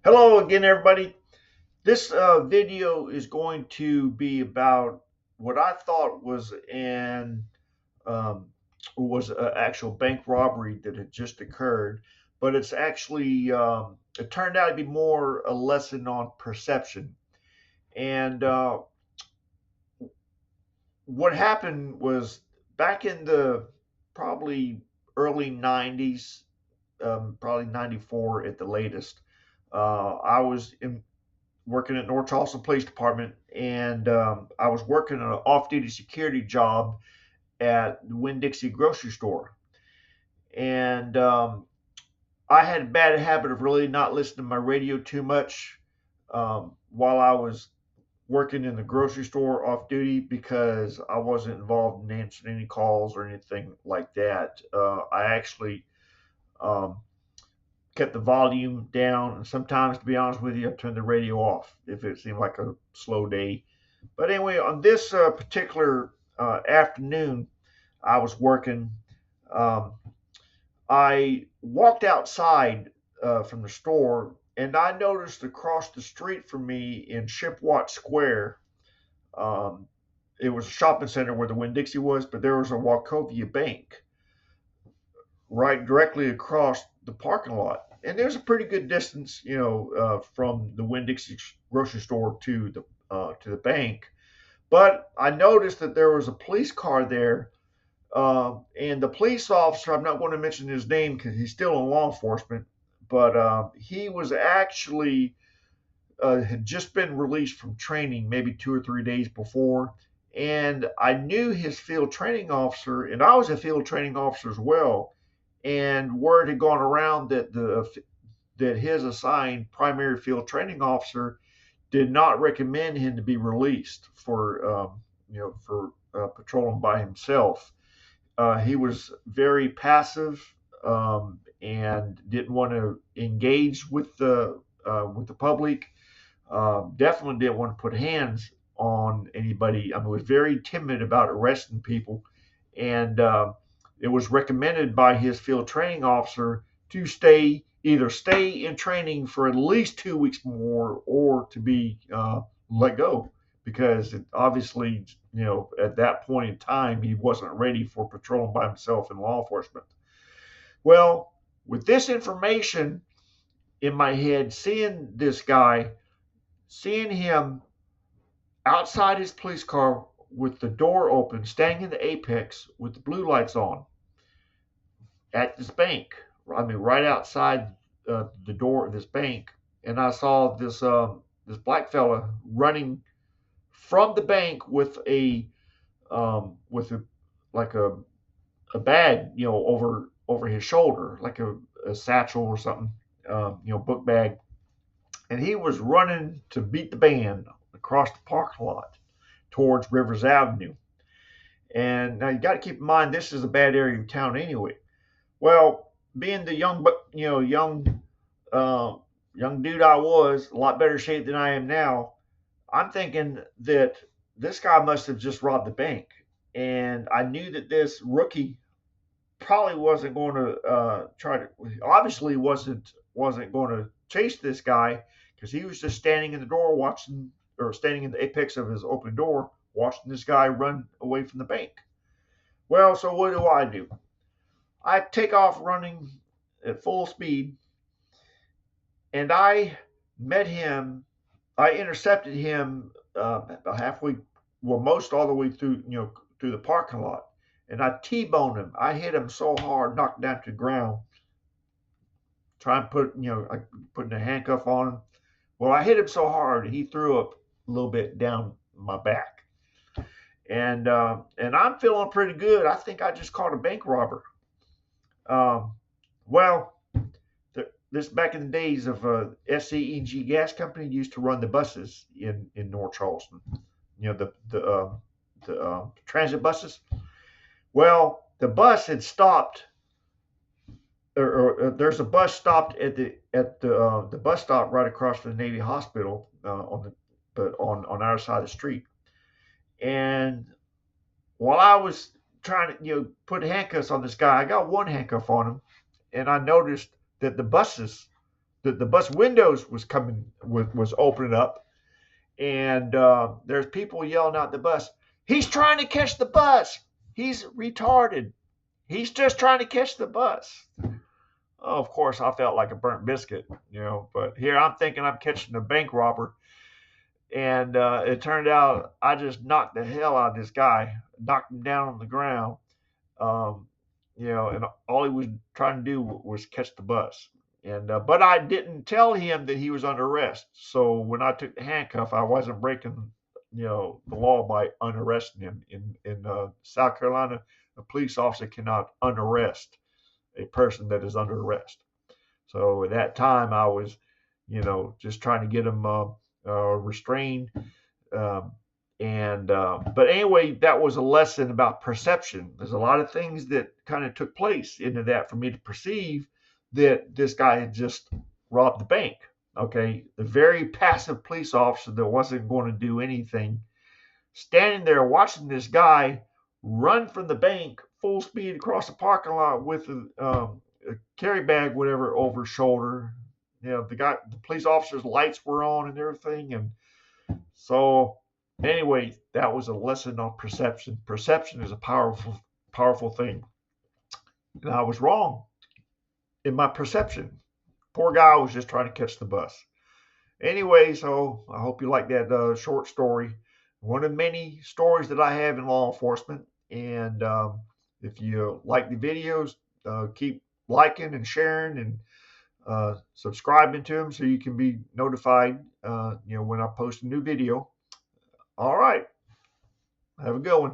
Hello again, everybody. This video is going to be about what I thought was um, an actual bank robbery that had just occurred, but it's actually it turned out to be more a lesson on perception. And what happened was back in the probably early '90s, probably '94 at the latest. I was working at North Charleston Police Department, and I was working an off-duty security job at the Winn-Dixie grocery store. And I had a bad habit of really not listening to my radio too much while I was working in the grocery store off duty because I wasn't involved in answering any calls or anything like that. I actually um, kept the volume down, and sometimes, to be honest with you, I turned the radio off if it seemed like a slow day. But anyway, on this particular afternoon, I was working. Um, I walked outside from the store, and I noticed across the street from me in Shipwatch Square, um, it was a shopping center where the Winn-Dixie was, but there was a Wachovia Bank right directly across the parking lot. And there's a pretty good distance, from the Winn-Dixie grocery store to the bank. But I noticed that there was a police car there, and the police officer, I'm not going to mention his name because he's still in law enforcement, but he was actually had just been released from training maybe 2 or 3 days before. And I knew his field training officer, and I was a field training officer as well. And word had gone around that his assigned primary field training officer did not recommend him to be released for patrolling by himself. He was very passive, and didn't want to engage with the public. Definitely didn't want to put hands on anybody. I mean, was very timid about arresting people, and it was recommended by his field training officer to stay in training for at least 2 weeks more, or to be let go, because obviously, at that point in time, he wasn't ready for patrolling by himself in law enforcement. Well, with this information in my head, seeing him outside his police car with the door open, standing in the apex with the blue lights on at this bank. I mean, right outside the door of this bank, and I saw this black fella running from the bank with a like a bag, over his shoulder, like a satchel or something, book bag, and he was running to beat the band across the parking lot towards Rivers Avenue. And now you got to keep in mind this is a bad area of town anyway. Well, being the uh, young dude I was, a lot better shape than I am now, I'm thinking that this guy must have just robbed the bank, and I knew that this rookie probably wasn't going to obviously wasn't going to chase this guy, because he was just standing in the door watching, or standing in the apex of his open door watching this guy run away from the bank. Well, so what do? I take off running at full speed, and met him. I intercepted him about halfway, well, most all the way through the parking lot, and I T-boned him. I hit him so hard, knocked him down to the ground. Trying to putting a handcuff on him. Well, I hit him so hard he threw up a little bit down my back, and I'm feeling pretty good. I think I just caught a bank robber. Um, well, this back in the days of SCEG Gas Company used to run the buses in North Charleston. The transit buses. Well, the bus had stopped, or there's a bus stopped at the bus stop right across from the Navy Hospital, on our side of the street. And while I was trying to put handcuffs on this guy, I got one handcuff on him, and I noticed that the buses the bus windows was opening up, and there's people yelling out the bus. He's trying to catch the bus. He's retarded. He's just trying to catch the bus. Oh, of course, I felt like a burnt biscuit, But here I'm thinking I'm catching a bank robber, and it turned out I just knocked the hell out of this guy, knocked him down on the ground. Um, and all he was trying to do was catch the bus. And but I didn't tell him that he was under arrest. So when I took the handcuff, I wasn't breaking, the law by unarresting him. In South Carolina, a police officer cannot unarrest a person that is under arrest. So at that time, I was, just trying to get him restrained. Um, but anyway, that was a lesson about perception. There's a lot of things that kind of took place into that for me to perceive that this guy had just robbed the bank. Okay, the very passive police officer that wasn't going to do anything, standing there watching this guy run from the bank full speed across the parking lot with a carry bag, whatever, over his shoulder. The police officer's lights were on and everything, and so anyway, that was a lesson on perception. Perception is a powerful thing, and I was wrong in my perception. Poor guy was just trying to catch the bus. Anyway, so I hope you like that short story. One of many stories that I have in law enforcement. And if you like the videos, keep liking and sharing and subscribing to them so you can be notified, when I post a new video. All right. Have a good one.